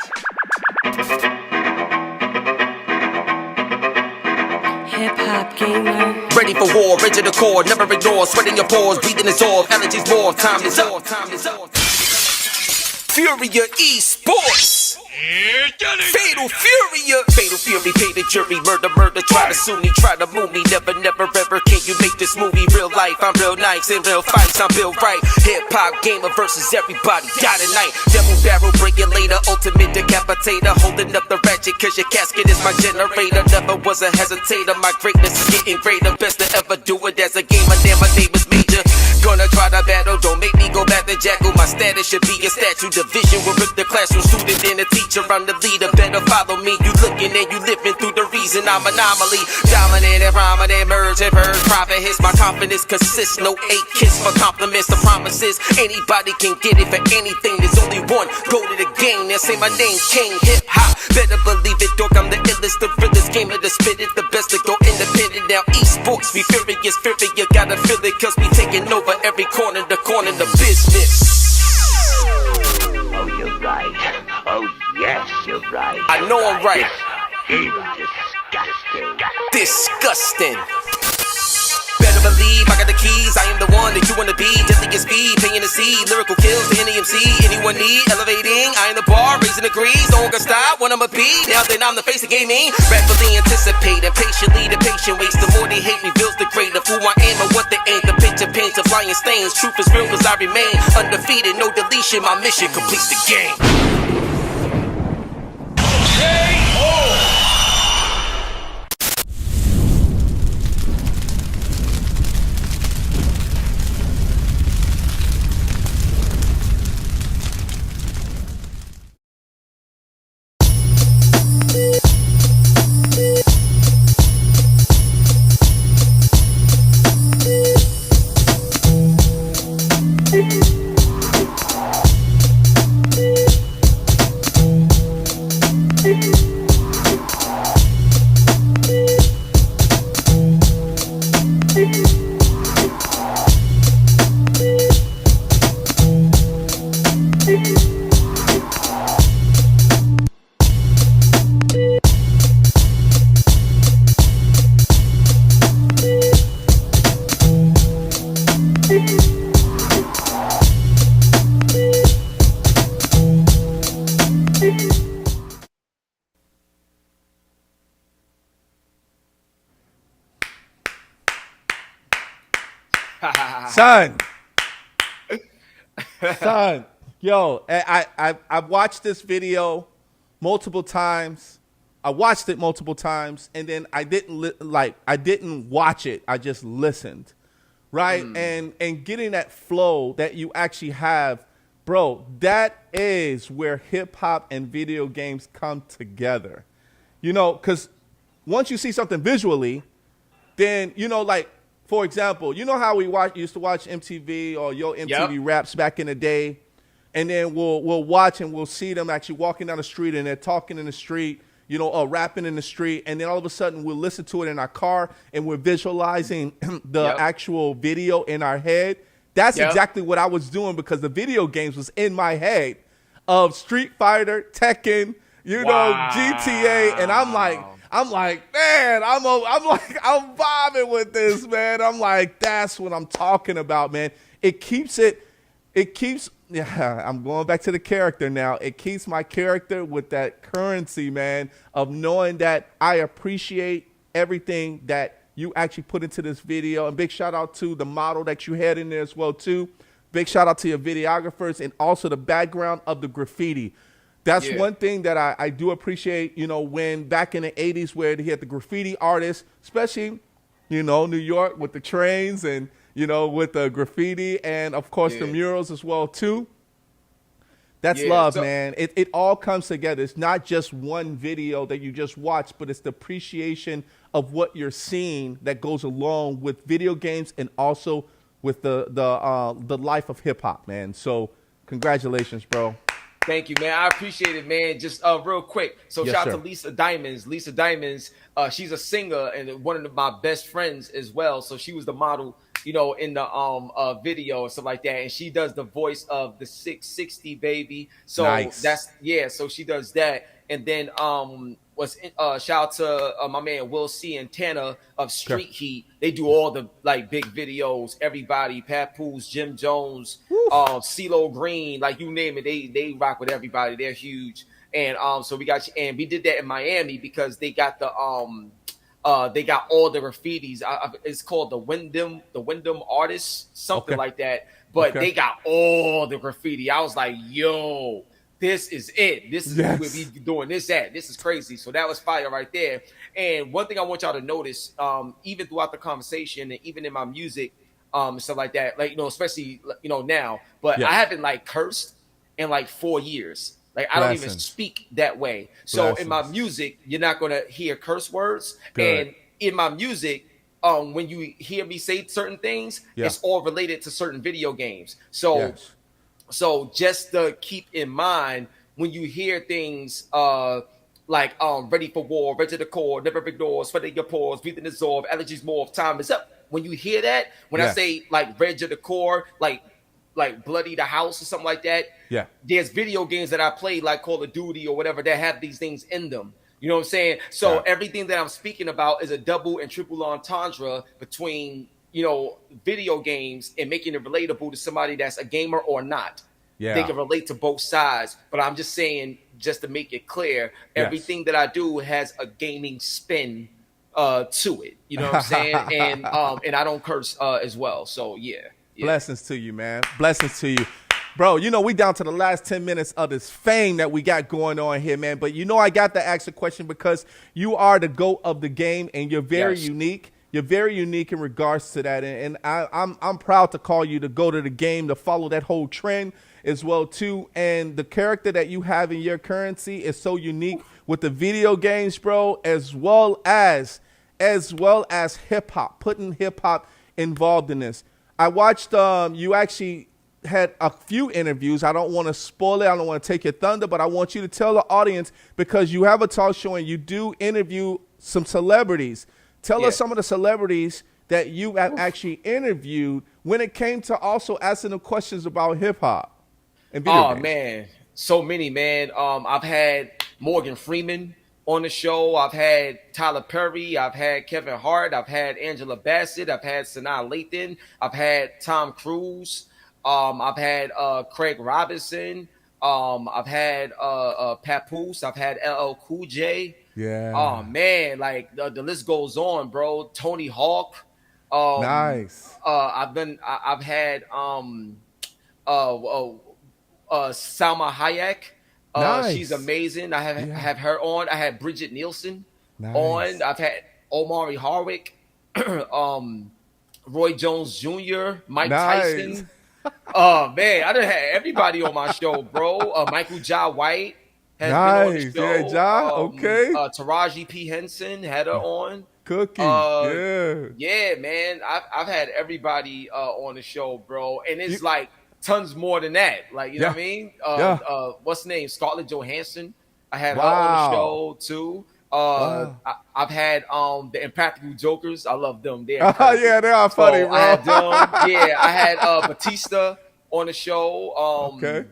HipHopGamer. Ready for war, rage to the core, never ignore, sweating your pores, breathing is all, allergies more, time is all, time is all. Furia Esports. Fatal Furia. Fatal Fury, pay the jury, murder, try to sue me, try to move me, never, ever can you make this movie real life. I'm real nice in real fights, I'm built right. HipHopGamer versus everybody, got a night. Devil barrel regulator, ultimate decapitator, holding up the ratchet cause your casket is my generator. Never was a hesitator, my greatness is getting greater. Best to ever do it as a gamer, now my name is Major. Gonna try to battle, don't make me go back to Jackal. My status should be a statue. Division will rip the classroom student and a teacher. I'm the leader, better follow me. You looking and you living through the reason I'm anomaly. Dominant and rhyming and merge and purge. Profit hits, my confidence consists. No 8 kiss for compliments, the promises. Anybody can get it for anything. There's only one. Go to the game, now say my name, King Hip Hop. Better believe it, dog. I'm the illest, the realest gamer to spit it. The best to go independent. Now esports, we furious. You gotta feel it, cause we taking over every corner, the business. Oh, you're right. Oh, yes, you're right. I know I'm right. Even Disgusting. Better believe I got the keys. I am the one that you wanna be. Deadly at speed, paying the seed. Lyrical kills to any MC. Anyone need elevating? I am the bar, raising degrees. Don't gonna stop when I'ma be. Now then I'm the face of gaming. Rapidly anticipating, patiently the patient waits. The more they hate reveals the greater who I am and what they ain't. The picture paints of flying stains. Truth is real cause I remain undefeated. No deletion. My mission completes the game. Son, son, yo, I've watched this video multiple times. I watched it multiple times, and then I didn't watch it. I just listened, right? And getting that flow that you actually have, bro. That is where hip hop and video games come together. You know, because once you see something visually, then like. For example, you know how we used to watch MTV or Yo MTV Raps back in the day, and then we'll watch and we'll see them actually walking down the street and they're talking in the street, rapping in the street, and then all of a sudden we'll listen to it in our car and we're visualizing the actual video in our head. That's exactly what I was doing because the video games was in my head of Street Fighter, Tekken, GTA, and I'm like, man, I'm vibing with this, man. I'm like, that's what I'm talking about, man. I'm going back to the character now. It keeps my character with that currency, man, of knowing that I appreciate everything that you actually put into this video. And big shout out to the model that you had in there as well, too. Big shout out to your videographers and also the background of the graffiti. That's one thing that I do appreciate, when back in the 80s where they had the graffiti artists, especially, New York with the trains and, with the graffiti and, of course, the murals as well, too. That's love, man. It all comes together. It's not just one video that you just watch, but it's the appreciation of what you're seeing that goes along with video games and also with the life of hip-hop, man. So congratulations, bro. Thank you, man. I appreciate it, man. Just real quick. So shout out to Lisa Diamonds. Lisa Diamonds, she's a singer and one of my best friends as well. So she was the model, in the video and stuff like that. And she does the voice of the 660 baby. So so she does that. And then shout out to my man Will C and Tanner of Street Heat. They do all the big videos. Everybody, Papoose, Jim Jones, CeeLo Green, you name it. They rock with everybody. They're huge. And so we got and we did that in Miami because they got they got all the graffitis. It's called the Wyndham Artists, something like that. But they got all the graffiti. I was like, yo. This is it. This is what we be doing this at. This is crazy. So that was fire right there. And one thing I want y'all to notice, even throughout the conversation and even in my music, and stuff like that, especially now. But I haven't cursed in 4 years. I don't even speak that way. So in my music, you're not gonna hear curse words. Good. And in my music, when you hear me say certain things, it's all related to certain video games. So. So just to keep in mind when you hear things ready for war, ready to the core, never ignore, sweating your pores, breathing dissolve, allergies morph, time is up. When you hear that, when I say ready to the core, like bloody the house or something like that, there's video games that I play like Call of Duty or whatever that have these things in them. You know what I'm saying? So everything that I'm speaking about is a double and triple entendre between video games and making it relatable to somebody that's a gamer or not. They can relate to both sides. But I'm just saying, just to make it clear, everything that I do has a gaming spin to it. You know what I'm saying? And I don't curse as well. So blessings to you, man. Blessings to you. Bro, we down to the last 10 minutes of this fame that we got going on here, man. But I got to ask a question because you are the GOAT of the game and you're very unique. You're very unique in regards to that, and I'm proud to call you to go to the game, to follow that whole trend as well too. And the character that you have in your currency is so unique with the video games, bro, as well as hip hop, putting hip hop involved in this. I watched you actually had a few interviews. I don't want to spoil it. I don't want to take your thunder, but I want you to tell the audience because you have a talk show and you do interview some celebrities. Tell us some of the celebrities that you have actually interviewed when it came to also asking them questions about hip hop in video Oh games? man, so many, man. I've had Morgan Freeman on the show. I've had Tyler Perry. I've had Kevin Hart. I've had Angela Bassett. I've had Sanaa Lathan. I've had Tom Cruise. I've had Craig Robinson. I've had Papoose. I've had LL Cool J. Yeah. Oh man, like the list goes on, bro. Tony Hawk. Nice. I've had Salma Hayek. Nice. She's amazing. I have her on. I had Bridget Nielsen Nice. on. I've had Omari Hardwick, Roy Jones Jr., Mike Nice. Tyson. Oh man, I done had everybody on my show, bro. Michael Ja White has been on the Nice. show. Yeah, Ja. Okay. Taraji P. Henson had her on. Cookie. Yeah. Yeah, man. I've had everybody on the show, bro. And it's like tons more than that. Like, you know what I mean? What's the name? Scarlett Johansson. I had her on the show too. I've had the Impractical Jokers. I love them. They're yeah, they are funny, bro. I had them. Yeah, I had Batista on the show. Okay.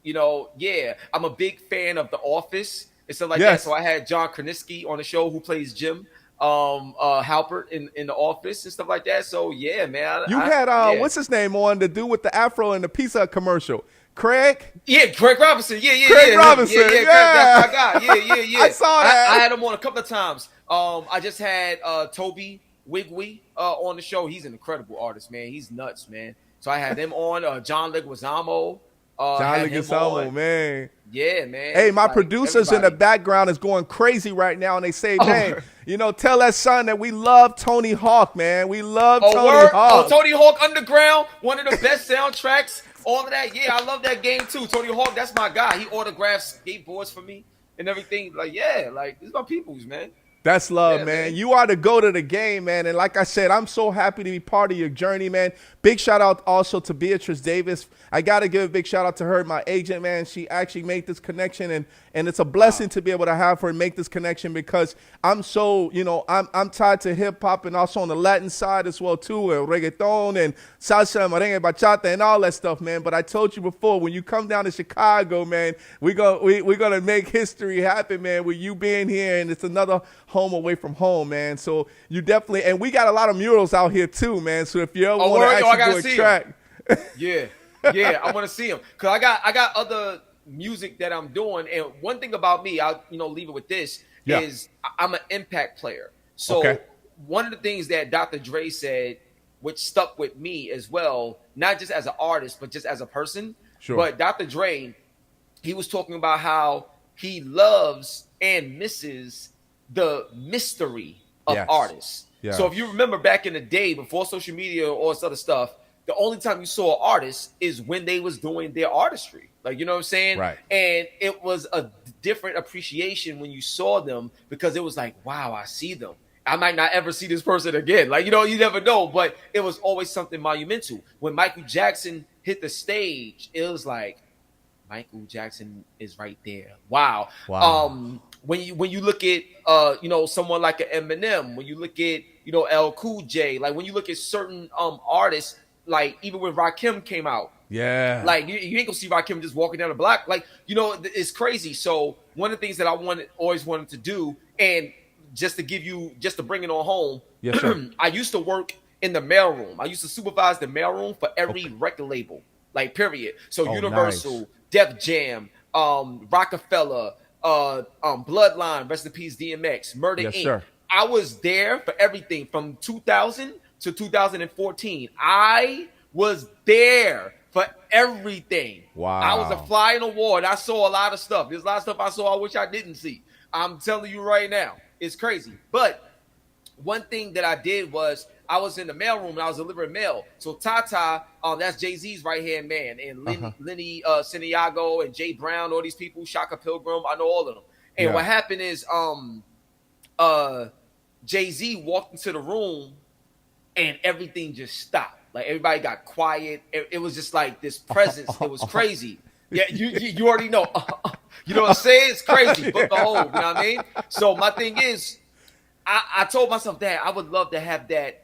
You know, yeah, I'm a big fan of The Office and stuff like that. So I had John Krasinski on the show who plays Jim Halpert in The Office and stuff like that. So yeah, man. You had what's his name on, the dude with the afro in the pizza commercial? Craig? Yeah, Craig Robinson. Yeah. Craig Robinson. Yeah. That's my guy. Yeah. I saw that. I had him on a couple of times. I just had Toby Wigwe on the show. He's an incredible artist, man. He's nuts, man. So I had him on. John Leguizamo. John Leguizamo, man. Yeah, man. Hey, my producers in the background is going crazy right now, and they say, man, tell that son that we love Tony Hawk, man. We love Tony Hawk. Tony Hawk Underground, one of the best soundtracks. All of that, yeah, I love that game too. Tony Hawk, that's my guy. He autographs skateboards for me and everything. Like, yeah, like, this is my peoples, man. That's love, man. You are the go to the game, man. And like I said, I'm so happy to be part of your journey, man. Big shout out also to Beatrice Davis. I got to give a big shout out to her, my agent, man. She actually made this connection, and it's a blessing to be able to have her make this connection, because I'm so, I'm tied to hip hop and also on the Latin side as well too, reggaeton and salsa, merengue, bachata, and all that stuff, man. But I told you before, when you come down to Chicago, man, we're gonna make history happen, man, with you being here, and it's another home away from home, man. So you definitely, and we got a lot of murals out here too, man. So if you ever want to actually do a track, yeah, I want to see him, because I got other music that I'm doing. And one thing about me, I'll leave it with this, is I'm an impact player. So one of the things that Dr. Dre said, which stuck with me as well, not just as an artist, but just as a person. Sure. But Dr. Dre, he was talking about how he loves and misses the mystery of artists. Yeah. So if you remember back in the day, before social media or all this other stuff, the only time you saw an artist is when they was doing their artistry. Like, you know what I'm saying? Right. And it was a different appreciation when you saw them, because it was like, wow, I see them. I might not ever see this person again. Like, you never know, but it was always something monumental. When Michael Jackson hit the stage, it was like, Michael Jackson is right there. Wow. When you look at someone like an Eminem, when you look at L Cool J, like when you look at certain artists, like even when Rakim came out, like you ain't gonna see Rakim just walking down the block, like it's crazy. So one of the things that I always wanted to do, and just to bring it on home, I used to work in the mailroom. I used to supervise the mailroom for every record label, like period. So Universal, nice. Def Jam, Rockefeller, Bloodline, rest in peace, DMX, Murder Inc. Sir. I was there for everything from 2000 to 2014. I was there for everything. Wow. I was a fly in the wall, and I saw a lot of stuff. There's a lot of stuff I saw I wish I didn't see. I'm telling you right now, it's crazy. But one thing that I did was I was in the mailroom and I was delivering mail. So Tata, that's Jay-Z's right-hand man, and Lenny Santiago and Jay Brown, all these people, Shaka Pilgrim, I know all of them. And what happened is Jay-Z walked into the room and everything just stopped. Like everybody got quiet. It was just like this presence. It was crazy. Yeah, you already know. You know what I'm saying? It's crazy. But behold, you know what I mean? So my thing is, I told myself that I would love to have that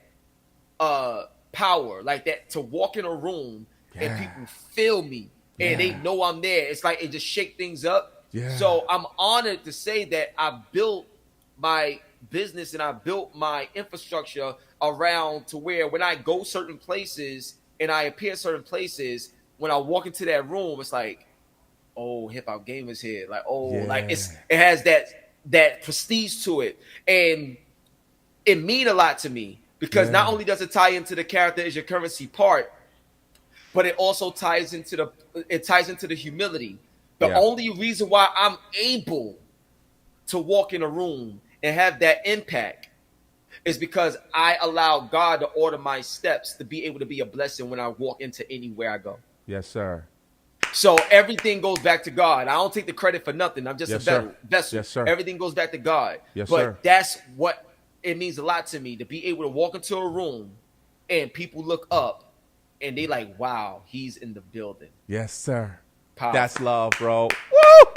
power, like that, to walk in a room and people feel me and they know I'm there. It's like it just shake things up. Yeah. So I'm honored to say that I built my business and I built my infrastructure around to where when I go certain places and I appear certain places, when I walk into that room, it's like, oh, Hip Hop Gamer's here. Like, oh, like it has that prestige to it. And it mean a lot to me because not only does it tie into the character as your currency part, but it also ties into the humility. The only reason why I'm able to walk in a room and have that impact is because I allow God to order my steps to be able to be a blessing when I walk into anywhere I go. Yes, sir. So everything goes back to God. I don't take the credit for nothing. I'm just a vessel. Yes, sir. Everything goes back to God. Yes, but sir. That's what it means a lot to me to be able to walk into a room and people look up and they like, wow, he's in the building. Yes, sir. Powerful. That's love, bro. Woo!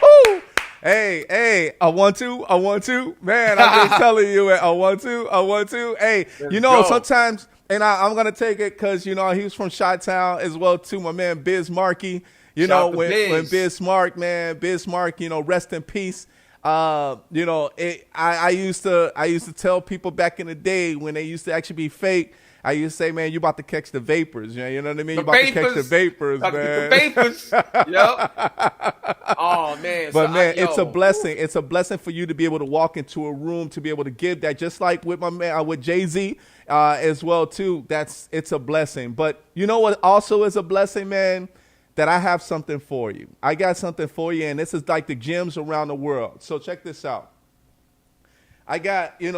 Woo! Hey, I want to. Man, I'm just telling you, I want to. Hey, sometimes, and I'm going to take it because, he was from Chi-Town as well, too, my man Biz Markie. When Biz Mark, rest in peace. I used to tell people back in the day when they used to actually be fake, I used to say, man, you about to catch the vapors. You know what I mean? You about to catch the vapors, man. The vapors. Yep. Oh, man. But, man, it's a blessing. It's a blessing for you to be able to walk into a room, to be able to give that, just like with my man, with Jay-Z as well, too. It's a blessing. But you know what also is a blessing, man? That I have something for you. I got something for you, and this is like the gems around the world. So check this out. I got, and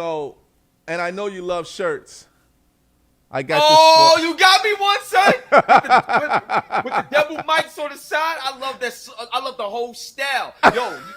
I know you love shirts. I got this. You got me one, son. with the double mics on the side. I love that. I love the whole style.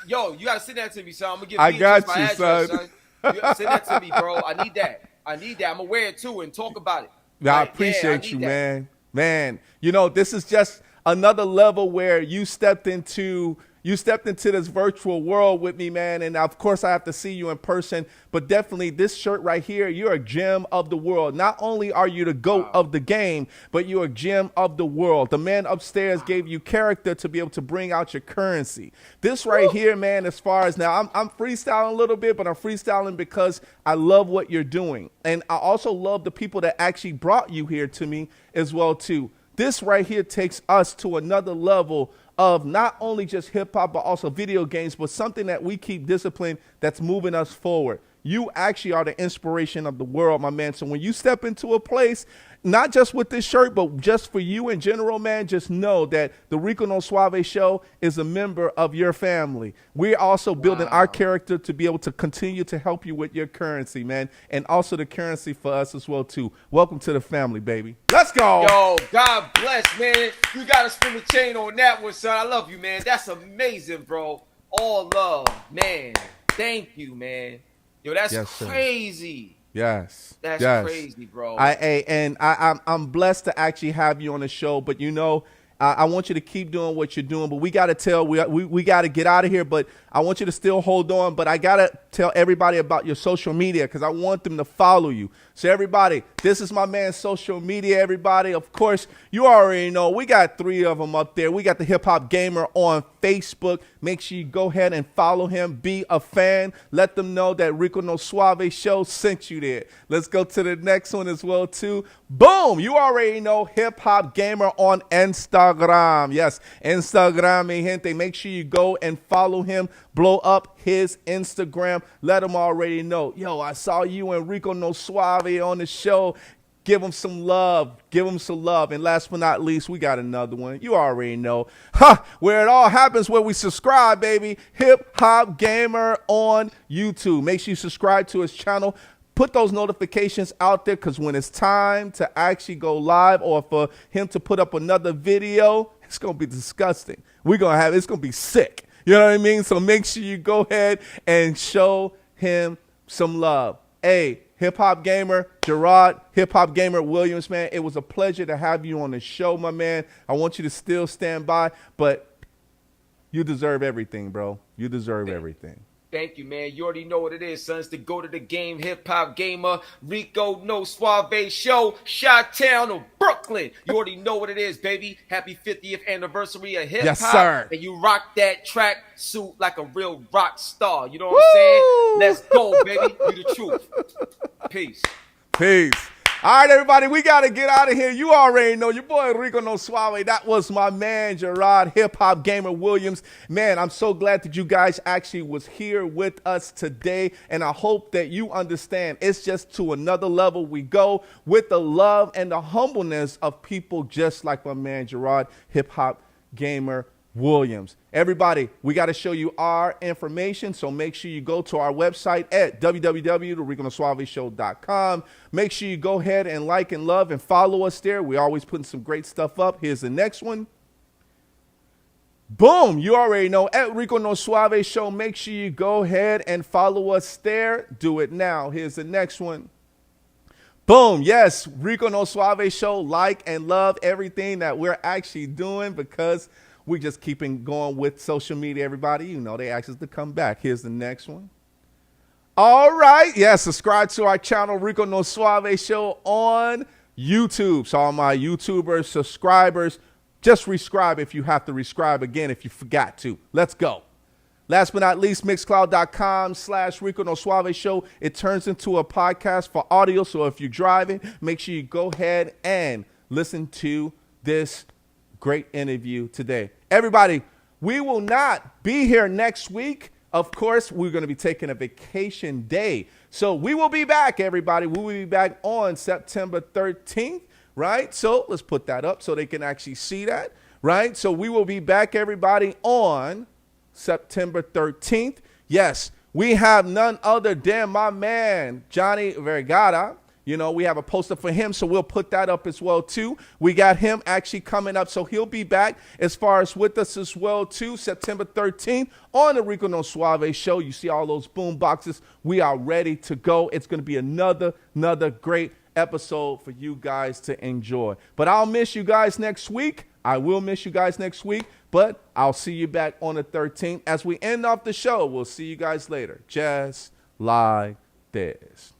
Yo, you gotta send that to me, son. I'm gonna give you my address, son. You gotta send that to me, bro. I need that. I'm gonna wear it too and talk about it. I appreciate you, man. Man, this is just another level where you stepped into this virtual world with me, man. And of course I have to see you in person, but definitely this shirt right here, you're a gem of the world. Not only are you the GOAT of the game, but you're a gem of the world. The man upstairs gave you character to be able to bring out your currency. This right here, man, as far as now, I'm freestyling a little bit, but I'm freestyling because I love what you're doing. And I also love the people that actually brought you here to me as well, too. This right here takes us to another level of not only just hip hop, but also video games, but something that we keep disciplined that's moving us forward. You actually are the inspiration of the world, my man. So when you step into a place, not just with this shirt, but just for you in general, man, just know that the Rico No Suave show is a member of your family. We're also building our character to be able to continue to help you with your currency, man, and also the currency for us as well, too. Welcome to the family, baby. Let's go. Yo, God bless, man. You got to spin the chain on that one, son. I love you, man. That's amazing, bro. All love, man. Thank you, man. Yo, that's crazy. Yes. That's crazy, bro. I'm blessed to actually have you on the show, but I want you to keep doing what you're doing, but we got to we got to get out of here, but I want you to still hold on, but I got to tell everybody about your social media because I want them to follow you. So everybody, this is my man's social media, everybody. Of course, you already know we got 3 of them up there. We got the HipHopGamer on Facebook. Make sure you go ahead and follow him. Be a fan. Let them know that Rico No Suave show sent you there. Let's go to the next one as well, too. Boom! You already know HipHopGamer on Instagram. Yes, Instagram, mi gente. Make sure you go and follow him. Blow up his Instagram. Let him already know. Yo, I saw you and Rico No Suave on the show. Give him some love. Give him some love. And last but not least, we got another one. You already know. Where it all happens, where we subscribe, baby. HipHopGamer on YouTube. Make sure you subscribe to his channel. Put those notifications out there because when it's time to actually go live or for him to put up another video, it's going to be disgusting. It's going to be sick. You know what I mean? So make sure you go ahead and show him some love. Hey, HipHopGamer, Gerard, HipHopGamer Williams, man, it was a pleasure to have you on the show, my man. I want you to still stand by, but you deserve everything, bro. You deserve everything. Thank you, man. You already know what it is, sons. To go to the game, Hip Hop Gamer, Rico No Suave Show, Chi-Town of Brooklyn. You already know what it is, baby. Happy 50th anniversary of hip hop. Yes, sir. And you rock that track suit like a real rock star. You know what I'm saying? Let's go, baby. You the truth. Peace. Peace. All right, everybody, we got to get out of here. You already know your boy Rico No Suave. That was my man, Gerard, HipHopGamer Williams. Man, I'm so glad that you guys actually was here with us today, and I hope that you understand it's just to another level we go with the love and the humbleness of people just like my man, Gerard, HipHopGamer Williams. Everybody, we got to show you our information, so make sure you go to our website at www.riconosuaveshow.com. Make sure you go ahead and like and love and follow us there. We're always putting some great stuff up. Here's the next one. Boom, you already know, at Rico No Suave Show. Make sure you go ahead and follow us there. Do it now. Here's the next one. Boom, yes, Rico No Suave Show. Like and love everything that we're actually doing, because we just keeping going with social media, everybody. You know, they asked us to come back. Here's the next one. All right. Yeah, subscribe to our channel, Rico No Suave Show on YouTube. So all my YouTubers, subscribers, just rescribe if you have to rescribe again if you forgot to. Let's go. Last but not least, mixcloud.com/Rico No Suave Show. It turns into a podcast for audio. So if you're driving, make sure you go ahead and listen to this great interview today. Everybody, we will not be here next week. Of course, we're going to be taking a vacation day. So we will be back, everybody. We will be back on September 13th, right? So let's put that up so they can actually see that, right? So we will be back, everybody, on September 13th. Yes, we have none other than my man, Johnny Vergara. You know, we have a poster for him, so we'll put that up as well, too. We got him actually coming up, so he'll be back as far as with us as well, too, September 13th on the Rico No Suave Show. You see all those boom boxes. We are ready to go. It's going to be another great episode for you guys to enjoy. But I'll miss you guys next week. I will miss you guys next week, but I'll see you back on the 13th. As we end off the show, we'll see you guys later, just like this.